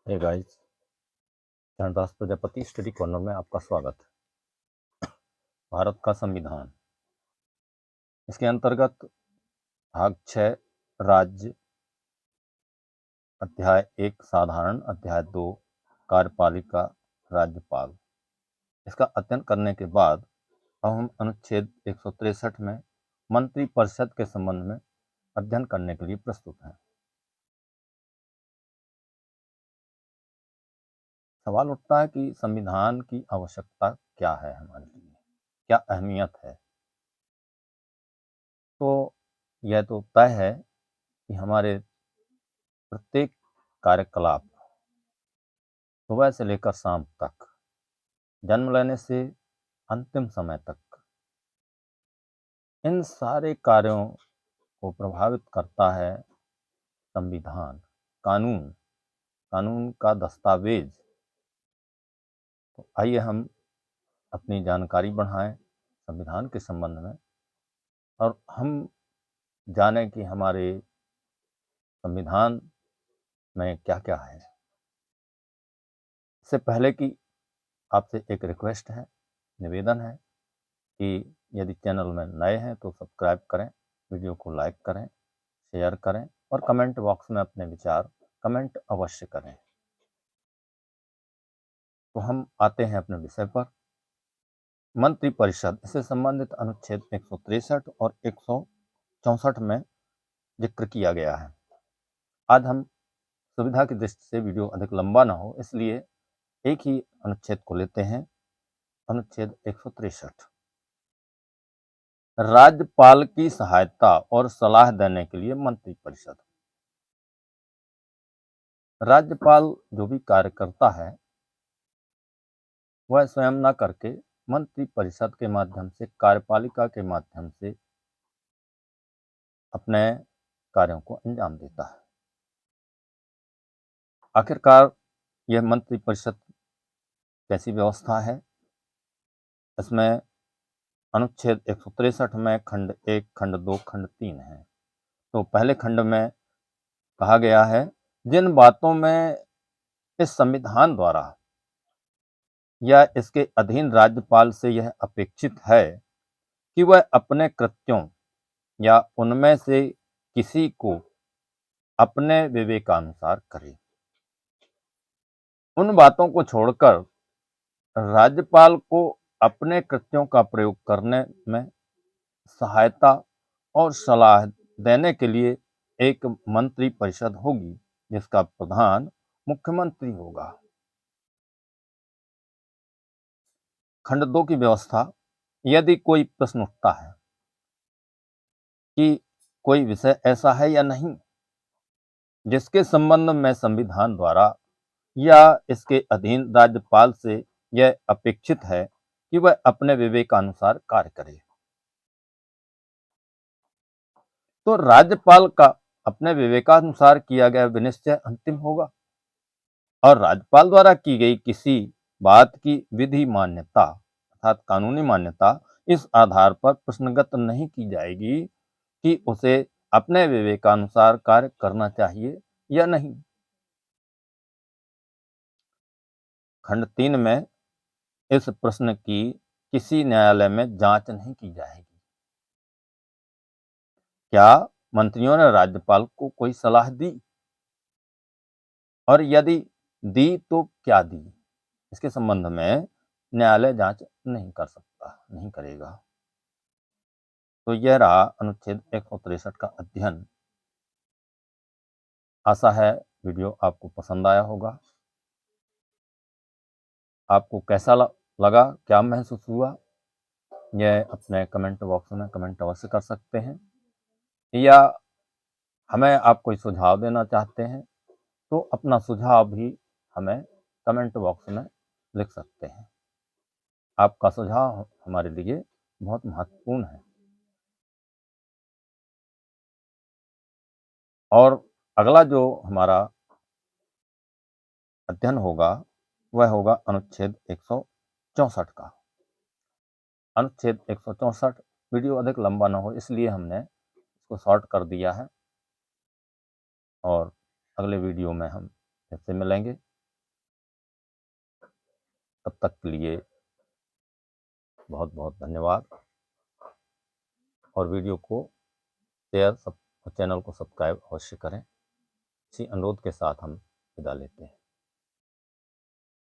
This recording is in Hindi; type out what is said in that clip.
हे guys, Charandas Prajapati study corner में आपका स्वागत है। भारत का संविधान, इसके अंतर्गत भाग 6 राज्य, अध्याय 1 साधारण, अध्याय 2 कार्यपालिका, राज्यपाल। इसका अध्ययन करने के बाद अब हम अनुच्छेद 163 में मंत्रिपरिषद के संबंध में अध्ययन करने के लिए प्रस्तुत हैं। सवाल उठता है कि संविधान की आवश्यकता क्या है, हमारे लिए क्या अहमियत है। तो यह तो तय है कि हमारे प्रत्येक कार्यकलाप, सुबह से लेकर शाम तक, जन्म लेने से अंतिम समय तक, इन सारे कार्यों को प्रभावित करता है संविधान, कानून, कानून का दस्तावेज। तो आइए हम अपनी जानकारी बढ़ाएं संविधान के संबंध में और हम जानें कि हमारे संविधान में क्या क्या है। इससे पहले कि आपसे एक रिक्वेस्ट है, निवेदन है कि यदि चैनल में नए हैं तो सब्सक्राइब करें, वीडियो को लाइक करें, शेयर करें और कमेंट बॉक्स में अपने विचार कमेंट अवश्य करें। तो हम आते हैं अपने विषय पर। मंत्रिपरिषद, इससे संबंधित अनुच्छेद 163 और 164 में जिक्र किया गया है। आज हम सुविधा की दृष्टि से वीडियो अधिक लंबा ना हो, इसलिए एक ही अनुच्छेद को लेते हैं। अनुच्छेद 163, राज्यपाल की सहायता और सलाह देने के लिए मंत्रिपरिषद। राज्यपाल जो भी कार्य करता है वह स्वयं न करके मंत्रिपरिषद के माध्यम से, कार्यपालिका के माध्यम से अपने कार्यों को अंजाम देता है। आखिरकार यह मंत्रिपरिषद कैसी व्यवस्था है? इसमें अनुच्छेद 163 में खंड 1, खंड 2, खंड 3 है। तो पहले खंड में कहा गया है, जिन बातों में इस संविधान द्वारा या इसके अधीन राज्यपाल से यह अपेक्षित है कि वह अपने कृत्यों या उनमें से किसी को अपने विवेकानुसार करे, उन बातों को छोड़कर राज्यपाल को अपने कृत्यों का प्रयोग करने में सहायता और सलाह देने के लिए एक मंत्रिपरिषद होगी, जिसका प्रधान मुख्यमंत्री होगा। खंड 2 की व्यवस्था, यदि कोई प्रश्न उठता है कि कोई विषय ऐसा है या नहीं जिसके संबंध में संविधान द्वारा या इसके अधीन राज्यपाल से यह अपेक्षित है कि वह अपने विवेकानुसार कार्य करे, तो राज्यपाल का अपने विवेकानुसार किया गया विनिश्चय अंतिम होगा और राज्यपाल द्वारा की गई किसी बात की विधि मान्यता अर्थात कानूनी मान्यता इस आधार पर प्रश्नगत नहीं की जाएगी कि उसे अपने विवेकानुसार कार्य करना चाहिए या नहीं। खंड 3 में इस प्रश्न की किसी न्यायालय में जांच नहीं की जाएगी। क्या मंत्रियों ने राज्यपाल को कोई सलाह दी, और यदि दी तो क्या दी, इसके संबंध में न्यायालय जांच नहीं कर सकता, नहीं करेगा। तो यह रहा अनुच्छेद 163 का अध्ययन। आशा है वीडियो आपको पसंद आया होगा। आपको कैसा लगा, क्या महसूस हुआ, यह अपने कमेंट बॉक्स में कमेंट अवश्य कर सकते हैं, या हमें आप कोई सुझाव देना चाहते हैं तो अपना सुझाव भी हमें कमेंट बॉक्स में लिख सकते हैं। आपका सुझाव हमारे लिए बहुत महत्वपूर्ण है। और अगला जो हमारा अध्ययन होगा वह होगा अनुच्छेद 164 का। अनुच्छेद 164, वीडियो अधिक लंबा ना हो इसलिए हमने इसको शॉर्ट कर दिया है और अगले वीडियो में हम फिर से मिलेंगे। तब तक के लिए बहुत बहुत धन्यवाद, और वीडियो को शेयर और चैनल को सब्सक्राइब अवश्य करें। इसी अनुरोध के साथ हम विदा लेते हैं।